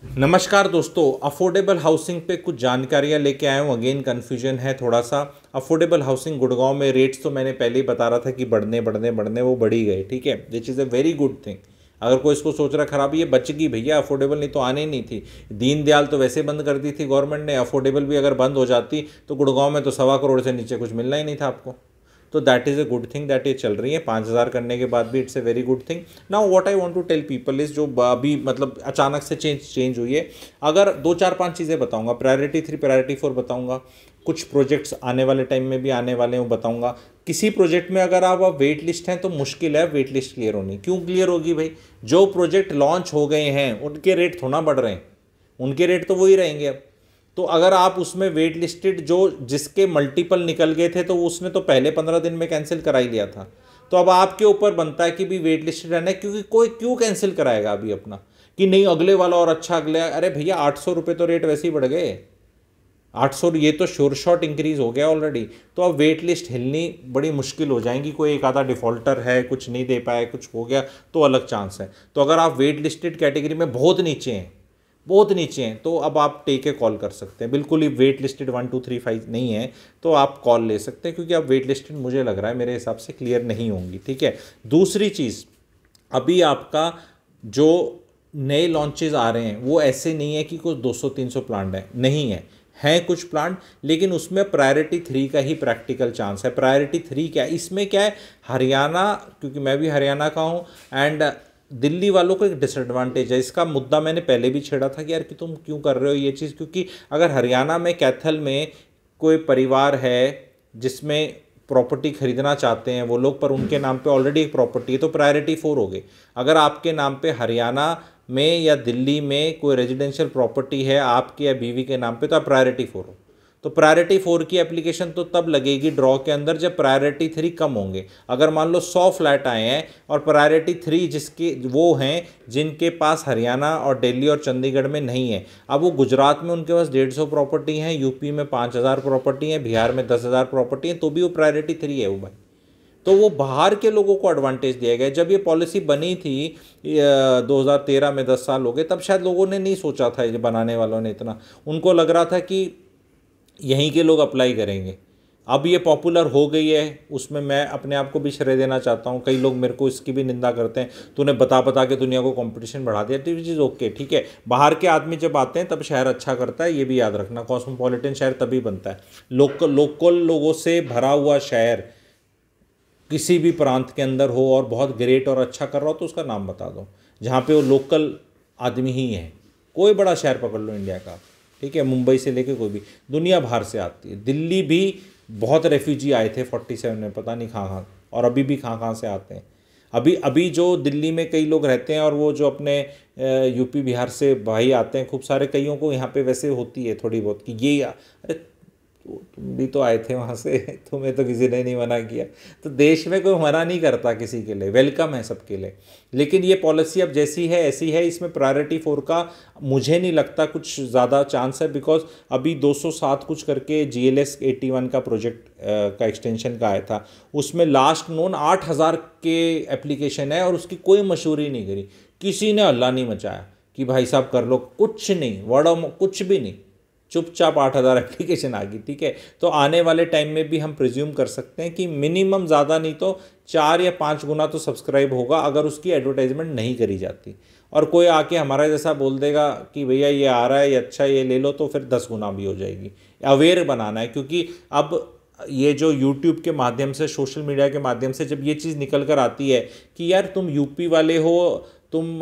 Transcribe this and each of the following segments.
नमस्कार दोस्तों, affordable housing पे कुछ जानकारियाँ लेके आया हूँ। अगेन कन्फ्यूजन है थोड़ा सा। अफोर्डेबल हाउसिंग गुड़गांव में रेट्स तो मैंने पहले ही बता रहा था कि बढ़ने बढ़ने बढ़ने वो बढ़ ही गए। ठीक है, this is a very good thing. अगर कोई इसको सोच रहा खराब, ये बच गई भैया, अफोर्डेबल नहीं तो आने ही नहीं थी। दीनदयाल तो वैसे बंद कर दी थी गवर्नमेंट ने, अफोर्डेबल भी अगर बंद हो जाती तो गुड़गांव में तो 1.25 करोड़ से नीचे कुछ मिलना ही नहीं था आपको। तो that is a good thing that ये चल रही है 5,000 करने के बाद भी। It's a very good thing. Now what I want to tell people is, जो अभी मतलब अचानक से चेंज हुई है। अगर दो चार पांच चीज़ें बताऊंगा, प्रायोरिटी 3 प्रायोरिटी 4 बताऊंगा, कुछ प्रोजेक्ट्स आने वाले टाइम में भी आने वाले हैं वो बताऊंगा। किसी प्रोजेक्ट में अगर आप वेट लिस्ट हैं तो मुश्किल है वेट लिस्ट क्लियर होनी। क्यों क्लियर होगी भाई? जो प्रोजेक्ट लॉन्च हो गए हैं उनके रेट थोड़ा बढ़ रहे हैं, उनके रेट तो वही रहेंगे अब। तो अगर आप उसमें वेट लिस्टेड जो जिसके मल्टीपल निकल गए थे तो उसने तो पहले 15 दिन में कैंसिल करा ही लिया था। तो अब आपके ऊपर बनता है कि भी वेट लिस्टेड रहना है, क्योंकि कोई क्यों कैंसिल कराएगा अभी अपना कि नहीं अगले वाला और अच्छा अगले। अरे भैया 800 रुपये तो रेट वैसे ही बढ़ गए। 800 ये तो श्योर शॉट इंक्रीज हो गया ऑलरेडी। तो अब वेट लिस्ट हिलनी बड़ी मुश्किल हो जाएंगी। कोई एक आधा डिफॉल्टर है, कुछ नहीं दे पाया, कुछ हो गया तो अलग चांस है। तो अगर आप वेट लिस्टेड कैटेगरी में बहुत नीचे हैं, बहुत नीचे हैं, तो अब आप टेक ए कॉल कर सकते हैं। बिल्कुल ही वेट लिस्टेड 1 2 3 5 नहीं है तो आप कॉल ले सकते हैं, क्योंकि अब वेट लिस्टेड मुझे लग रहा है मेरे हिसाब से क्लियर नहीं होंगी। ठीक है। दूसरी चीज़, अभी आपका जो नए लॉन्चेस आ रहे हैं वो ऐसे नहीं है कि कुछ 200-300 प्लांट है, नहीं है, हैं कुछ प्लांट, लेकिन उसमें प्रायोरिटी 3 का ही प्रैक्टिकल चांस है। प्रायोरिटी 3 क्या है इसमें? क्या है, हरियाणा, क्योंकि मैं भी हरियाणा का हूँ, एंड दिल्ली वालों को एक डिसएडवांटेज है। इसका मुद्दा मैंने पहले भी छेड़ा था कि यार कि तुम क्यों कर रहे हो ये चीज़, क्योंकि अगर हरियाणा में कैथल में कोई परिवार है जिसमें प्रॉपर्टी खरीदना चाहते हैं वो लोग, पर उनके नाम पे ऑलरेडी एक प्रॉपर्टी है, तो प्रायोरिटी 4 हो गई। अगर आपके नाम पे हरियाणा में या दिल्ली में कोई रेजिडेंशियल प्रॉपर्टी है आपके या बीवी के नाम पे, तो आप प्रायोरिटी 4 हो। तो प्रायोरिटी 4 की एप्लीकेशन तो तब लगेगी ड्रॉ के अंदर जब प्रायोरिटी 3 कम होंगे। अगर मान लो 100 फ्लैट आए हैं और प्रायोरिटी 3 जिसके वो हैं जिनके पास हरियाणा और दिल्ली और चंडीगढ़ में नहीं है, अब वो गुजरात में उनके पास 150 प्रॉपर्टी हैं, यूपी में 5,000 प्रॉपर्टी हैं, बिहार में 10,000 प्रॉपर्टी हैं, तो भी वो प्रायोरिटी 3 है वो भाई। तो वो बाहर के लोगों को एडवांटेज दिया गया। जब ये पॉलिसी बनी थी 2013 में, 10 साल हो गए, तब शायद लोगों ने नहीं सोचा था, ये बनाने वालों ने इतना, उनको लग रहा था कि यहीं के लोग अप्लाई करेंगे। अब ये पॉपुलर हो गई है, उसमें मैं अपने आप को भी श्रेय देना चाहता हूँ। कई लोग मेरे को इसकी भी निंदा करते हैं, तूने बता बता के दुनिया को कंपटीशन बढ़ा दिया। तो चीज़ ओके, ठीक है। बाहर के आदमी जब आते हैं तब शहर अच्छा करता है, ये भी याद रखना। कॉस्मोपॉलिटन शहर तभी बनता है, लोकल लोकल लोगों से भरा हुआ शहर किसी भी प्रांत के अंदर हो और बहुत ग्रेट और अच्छा कर रहा हो तो उसका नाम बता दो, जहाँ पे वो लोकल आदमी ही है। कोई बड़ा शहर पकड़ लो इंडिया का, ठीक है, मुंबई से लेके कोई भी, दुनिया बाहर से आती है। दिल्ली भी बहुत रेफ्यूजी आए थे 47 में, पता नहीं कहाँ कहाँ, और अभी भी कहाँ कहाँ से आते हैं। अभी अभी जो दिल्ली में कई लोग रहते हैं और वो जो अपने यूपी बिहार से भाई आते हैं खूब सारे, कईयों को यहाँ पे वैसे होती है थोड़ी बहुत कि ये अरे तो तुम भी तो आए थे वहाँ से तुम्हें तो किसी ने नहीं मना किया। तो देश में कोई मना नहीं करता किसी के लिए, वेलकम है सबके लिए। लेकिन ये पॉलिसी अब जैसी है ऐसी है। इसमें प्रायोरिटी 4 का मुझे नहीं लगता कुछ ज़्यादा चांस है, बिकॉज अभी 207 कुछ करके GLS 81 का प्रोजेक्ट का एक्सटेंशन का आया था, उसमें लास्ट नोन 8,000 के एप्लीकेशन है और उसकी कोई मशहूरी नहीं करी, किसी ने हल्ला नहीं मचाया कि भाई साहब कर लो, कुछ नहीं, वर्ड कुछ भी नहीं, चुपचाप 8,000 एप्लीकेशन आ गई। ठीक है। तो आने वाले टाइम में भी हम प्रिज्यूम कर सकते हैं कि मिनिमम ज़्यादा नहीं तो 4 या 5 गुना तो सब्सक्राइब होगा, अगर उसकी एडवर्टाइजमेंट नहीं करी जाती। और कोई आके हमारा जैसा बोल देगा कि भैया ये आ रहा है, ये अच्छा, ये ले लो, तो फिर 10 गुना भी हो जाएगी। अवेयर बनाना है, क्योंकि अब ये जो यूट्यूब के माध्यम से, सोशल मीडिया के माध्यम से जब ये चीज़ निकल कर आती है कि यार तुम यूपी वाले हो, तुम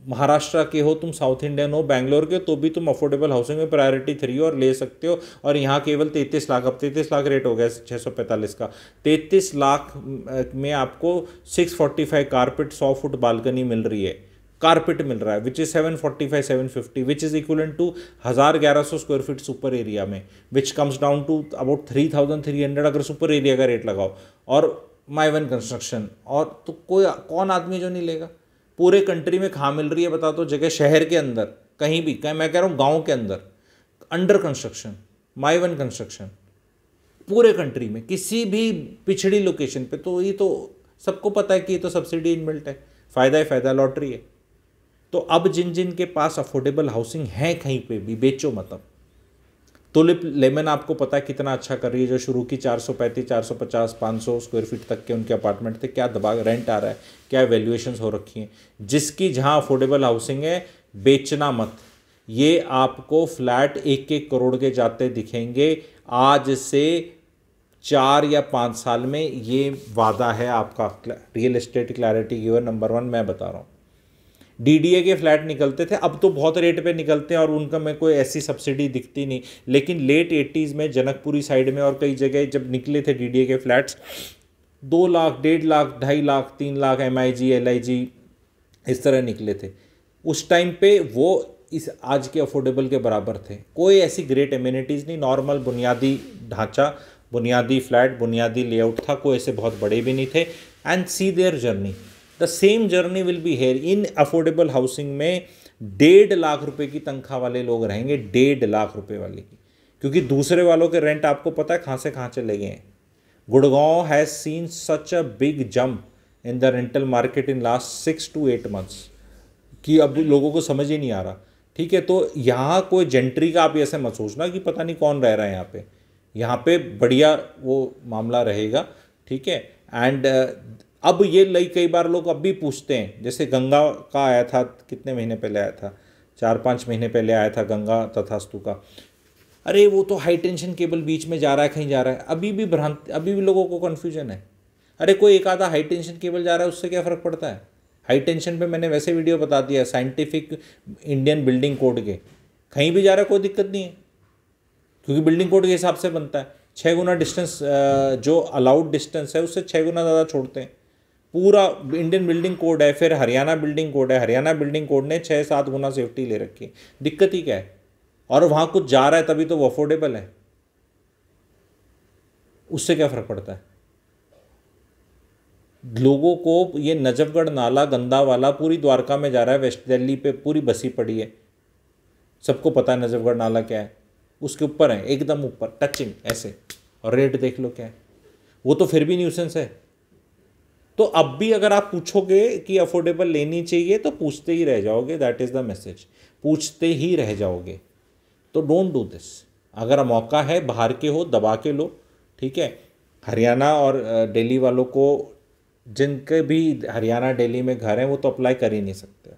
महाराष्ट्र के हो, तुम साउथ इंडियन हो, बैंगलोर के, तो भी तुम अफोर्डेबल हाउसिंग में प्रायोरिटी 3 और ले सकते हो, और यहाँ केवल 33 लाख, अब 33 लाख रेट हो गया 645 का, 33 लाख में आपको 645 कारपेट 100 फुट बालकनी मिल रही है, कारपेट मिल रहा है, which is 745-750, which is equivalent to 1,100 square feet super area में, which comes down to about 3,300 अगर सुपर एरिया का रेट लगाओ, और माई वन कंस्ट्रक्शन। और तो कोई कौन आदमी जो नहीं लेगा? पूरे कंट्री में कहाँ मिल रही है बता दो जगह, शहर के अंदर कहीं भी, कहीं मैं कह रहा हूँ गांव के अंदर, under construction, my one construction, पूरे कंट्री में किसी भी पिछड़ी लोकेशन पे। तो ये तो सबको पता है कि ये तो सब्सिडी इनबिल्ट है, फ़ायदा ही फ़ायदा, लॉटरी है। तो अब जिन जिन के पास अफोर्डेबल हाउसिंग है कहीं पे भी, बेचो मत अब। तुलिप लेमन आपको पता है कितना अच्छा कर रही है, जो शुरू की 435, 450, 500 स्क्वायर फीट तक के उनके अपार्टमेंट थे, क्या दबा रेंट आ रहा है, क्या वैल्यूएशंस हो रखी हैं। जिसकी जहां अफोर्डेबल हाउसिंग है बेचना मत। ये आपको फ्लैट 1-1 करोड़ के जाते दिखेंगे आज से 4 या 5 साल में। ये वादा है आपका real estate clarity giver number 1, मैं बता रहा हूँ। डीडीए के फ्लैट निकलते थे, अब तो बहुत रेट पे निकलते हैं और उनका में कोई ऐसी सब्सिडी दिखती नहीं, लेकिन लेट 80s में जनकपुरी साइड में और कई जगह जब निकले थे डीडीए के flats 2 lakh, 1.5 lakh, 2.5 lakh, 3 lakh MIG LIG इस तरह निकले थे। उस टाइम पे वो इस आज के अफोर्डेबल के बराबर थे। कोई ऐसी ग्रेट एमिनिटीज़ नहीं, नॉर्मल बुनियादी ढांचा, बुनियादी फ्लैट, बुनियादी लेआउट था, कोई ऐसे बहुत बड़े भी नहीं थे। And see their journey, the same journey will be here in affordable housing में। 1.5 लाख रुपए की तनख्वाह वाले लोग रहेंगे, 1.5 लाख रुपए वाले की, क्योंकि दूसरे वालों के रेंट आपको पता है कहाँ से कहाँ चले गए हैं। Gurgaon has seen such a big jump in the rental market in last 6 to 8 months कि अब लोगों को समझ ही नहीं आ रहा। ठीक है, तो यहाँ कोई जेंट्री का आप ऐसे मत सोचना कि पता नहीं कौन रह रहा है यहाँ पे। यहाँ पे बढ़िया वो मामला रहेगा। ठीक है, एंड अब ये कई बार लोग अब भी पूछते हैं, जैसे गंगा का आया था, कितने महीने पहले आया था, 4-5 महीने पहले आया था गंगा तथास्तु का। अरे वो तो हाई टेंशन केबल बीच में जा रहा है, कहीं जा रहा है। अभी भी लोगों को कन्फ्यूजन है। अरे कोई एक आधा हाई टेंशन केबल जा रहा है, उससे क्या फ़र्क पड़ता है। हाई टेंशन पे मैंने वैसे वीडियो बता दिया, साइंटिफिक इंडियन बिल्डिंग कोड के, कहीं भी जा रहा है कोई दिक्कत नहीं है, क्योंकि बिल्डिंग कोड के हिसाब से बनता है। 6 गुना डिस्टेंस जो अलाउड डिस्टेंस है उससे 6 गुना ज़्यादा छोड़ते हैं। पूरा इंडियन बिल्डिंग कोड है, फिर हरियाणा बिल्डिंग कोड है, हरियाणा बिल्डिंग कोड ने 6-7 गुना सेफ्टी ले रखी है। दिक्कत ही क्या है। और वहाँ कुछ जा रहा है तभी तो वो अफोर्डेबल है, उससे क्या फ़र्क पड़ता है। लोगों को ये नजफगढ़ नाला गंदा वाला पूरी द्वारका में जा रहा है, वेस्ट दिल्ली पे पूरी बसी पड़ी है, सबको पता है नजफगढ़ नाला क्या है, उसके ऊपर है, एकदम ऊपर टचिंग ऐसे, और रेट देख लो क्या है, वो तो फिर भी न्यूसेंस है। तो अब भी अगर आप पूछोगे कि अफोर्डेबल लेनी चाहिए तो पूछते ही रह जाओगे, दैट इज़ द मैसेज, पूछते ही रह जाओगे। तो डोंट डू दिस। अगर मौका है बाहर के हो दबा के लो। ठीक है, हरियाणा और दिल्ली वालों को, जिनके भी हरियाणा दिल्ली में घर हैं, वो तो अप्लाई कर ही नहीं सकते।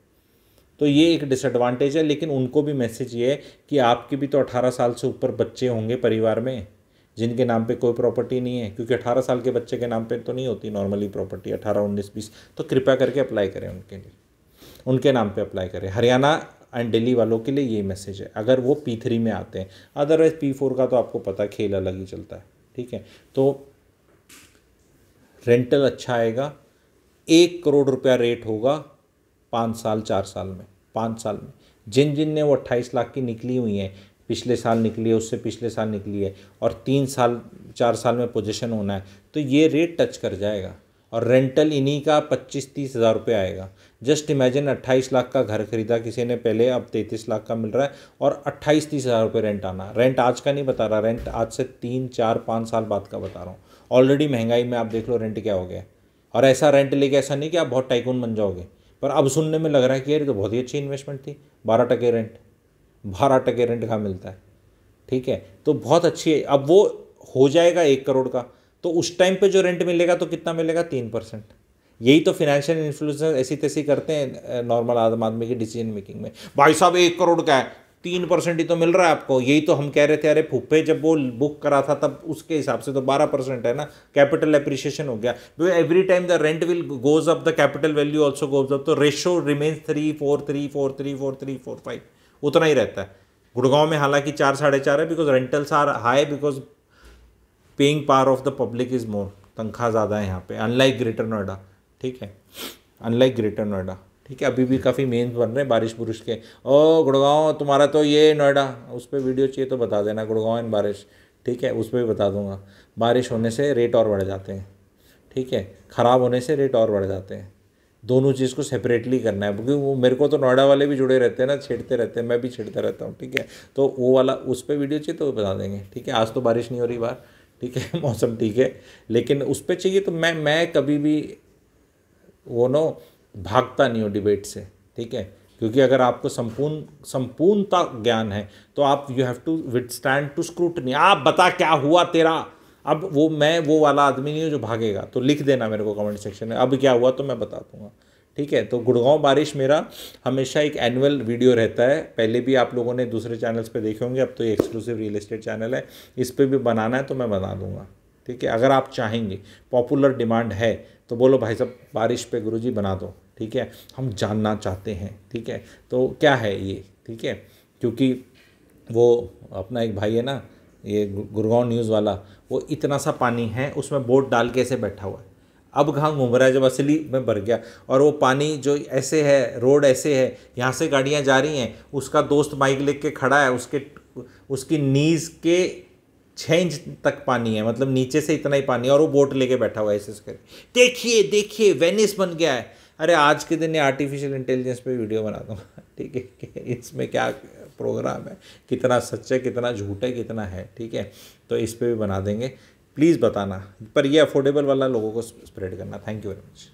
तो ये एक डिसएडवांटेज है, लेकिन उनको भी मैसेज ये है कि आपके भी तो 18 साल से ऊपर बच्चे होंगे परिवार में जिनके नाम पे कोई प्रॉपर्टी नहीं है, क्योंकि 18 साल के बच्चे के नाम पे तो नहीं होती नॉर्मली प्रॉपर्टी, 18, 19, 20। तो कृपया करके अप्लाई करें उनके लिए, उनके नाम पे अप्लाई करें। हरियाणा एंड दिल्ली वालों के लिए ये मैसेज है, अगर वो P3 में आते हैं। अदरवाइज P4 का तो आपको पता है खेल अलग ही चलता है। ठीक है, तो रेंटल अच्छा आएगा, 1 करोड़ रुपया रेट होगा 5 साल 4 साल में। 5 साल में जिन जिन ने वो 28 लाख की निकली हुई हैं, पिछले साल निकली है, उससे पिछले साल निकली है, और 3 साल 4 साल में पोजीशन होना है, तो ये रेट टच कर जाएगा। और रेंटल इन्हीं का 25-30 हज़ार रुपये आएगा। जस्ट इमेजिन 28 लाख का घर खरीदा किसी ने पहले, अब 33 लाख का मिल रहा है, और 28-30 हज़ार रुपये रेंट आना। रेंट आज का नहीं बता रहा, रेंट आज से 3-4-5 साल बाद का बता रहा हूँ। ऑलरेडी महंगाई में आप देख लो रेंट क्या हो गया। और ऐसा रेंट लेके ऐसा नहीं कि आप बहुत टाइकून बन जाओगे, पर अब सुनने में लग रहा है कि यार तो बहुत ही अच्छी इन्वेस्टमेंट थी। 12% रेंट, 12% रेंट कहाँ मिलता है। ठीक है, तो बहुत अच्छी है। अब वो हो जाएगा 1 करोड़ का, तो उस टाइम पे जो रेंट मिलेगा तो कितना मिलेगा, 3%। यही तो फिनेंशियल इन्फ्लुएंसर ऐसी तैसी करते हैं नॉर्मल आम आदमी की डिसीजन मेकिंग में। भाई साहब 1 करोड़ का है, 3% ही तो मिल रहा है आपको। यही तो हम कह रहे थे, अरे फुप्पे जब वो बुक करा था तब उसके हिसाब से तो 12% है ना, कैपिटल एप्रिसिएशन हो गया। Every time the rent will goes up, the capital value also goes up, तो रेशो रिमेन्स 3-4-3-4-3-4-3-4-5 उतना ही रहता है। गुड़गांव में हालांकि 4-4.5 है, because rentals are high, because paying power of the public is more, तनख्वाह ज़्यादा है यहाँ पे, अनलाइक ग्रेटर नोएडा। ठीक है, अनलाइक ग्रेटर नोएडा। ठीक है, अभी भी काफ़ी मेन्स बन रहे हैं बारिश बुरिश के। ओ गुड़गांव तुम्हारा तो ये नोएडा, उस पर वीडियो चाहिए तो बता देना, गुड़गांव एंड बारिश। ठीक है, उस पर भी बता दूंगा। बारिश होने से रेट और बढ़ जाते हैं। ठीक है, ख़राब होने से रेट और बढ़ जाते हैं। दोनों चीज़ को सेपरेटली करना है, क्योंकि वो मेरे को तो नोएडा वाले भी जुड़े रहते हैं ना, छेड़ते रहते हैं, मैं भी छेड़ता रहता हूँ। ठीक है, तो वो वाला उस पर वीडियो चाहिए तो बता देंगे। ठीक है, आज तो बारिश नहीं हो रही बाहर। ठीक है, मौसम ठीक है, लेकिन उस पर चाहिए तो मैं कभी भी वो नो भागता नहीं हूँ डिबेट से। ठीक है, क्योंकि अगर आपको संपूर्णता ज्ञान है तो आप you have to withstand to scrutiny. आप बता क्या हुआ तेरा। अब मैं वो वाला आदमी नहीं हूँ जो भागेगा, तो लिख देना मेरे को कमेंट सेक्शन में अब क्या हुआ तो मैं बता दूंगा, ठीक है। तो गुड़गांव बारिश मेरा हमेशा एक एनुअल वीडियो रहता है, पहले भी आप लोगों ने दूसरे चैनल्स पे देखे होंगे, अब तो ये एक्सक्लूसिव रियल एस्टेट चैनल है, इस पर भी बनाना है तो मैं बना दूंगा, ठीक है। अगर आप चाहेंगे, पॉपुलर डिमांड है तो बोलो भाई साहब बारिश पे गुरुजी बना दो, ठीक है, हम जानना चाहते हैं, ठीक है। तो क्या है ये, ठीक है, क्योंकि वो अपना एक भाई है ना, ये गुड़गांव न्यूज़ वाला, वो इतना सा पानी है उसमें बोट डाल के ऐसे बैठा हुआ है, अब कहाँ घूम रहा है, जब असली में भर गया। और वो पानी जो ऐसे है, रोड ऐसे है, यहाँ से गाड़ियाँ जा रही हैं, उसका दोस्त बाइक लेके खड़ा है, उसकी नीज़ के 6 इंच तक पानी है, मतलब नीचे से इतना ही पानी है, और वो बोट लेके बैठा हुआ है ऐसे कर, देखिए देखिए वेनिस बन गया है। अरे आज के दिन ये आर्टिफिशियल इंटेलिजेंस पे वीडियो बना दूँगा, ठीक है, कि इसमें क्या प्रोग्राम है, कितना सच है, कितना झूठ है, कितना है, ठीक है। तो इस पर भी बना देंगे, प्लीज़ बताना, पर ये अफोर्डेबल वाला लोगों को स्प्रेड करना। Thank you very much.